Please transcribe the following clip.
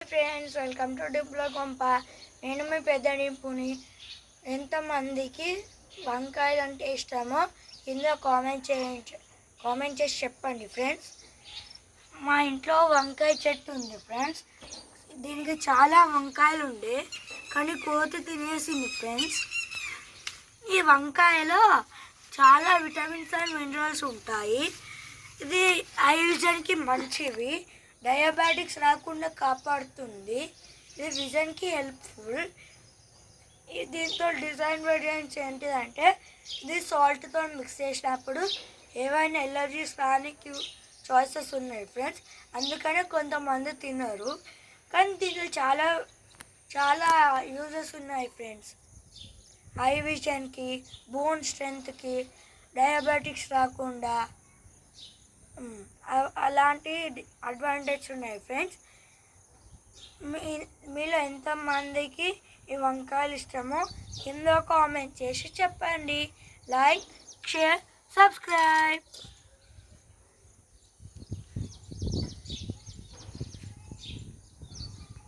Friends, welcome to డిప్లో కొంప. నేను మీ పెద్ద నింపుని. ఎంతమందికి వంకాయలు అంటే ఇష్టమో కింద కామెంట్ చేసి చెప్పండి ఫ్రెండ్స్. మా ఇంట్లో వంకాయ చెట్టు ఉంది ఫ్రెండ్స్. దీనికి చాలా వంకాయలు ఉండే కానీ కోతి తినేసింది ఫ్రెండ్స్. ఈ వంకాయలో చాలా విటమిన్స్ అండ్ మినరల్స్ ఉంటాయి. ఇది ఐ విజన్కి మంచివి, డయాబెటిక్స్ రాకుండా కాపాడుతుంది. ఇది విజన్కి హెల్ప్ఫుల్. దీంతో డిజైన్ వేరియంట్స్ ఏంటిదంటే, ఇది సాల్ట్తో మిక్స్ చేసినప్పుడు ఏవైనా ఎలర్జీస్ రానికి చాయిసెస్ ఉన్నాయి ఫ్రెండ్స్. అందుకనే కొంతమంది తినరు, కానీ దీంట్లో చాలా చాలా యూజెస్ ఉన్నాయి ఫ్రెండ్స్. ఐ విజన్కి, బోన్ స్ట్రెంగ్త్కి, డయాబెటిక్స్ రాకుండా అలాంటి అడ్వాంటేజ్ ఉన్నాయి ఫ్రెండ్స్. మీలో ఎంతమందికి ఈ వంకాయలు ఇష్టమో కింద కామెంట్ చేసి చెప్పండి. Like, share, subscribe.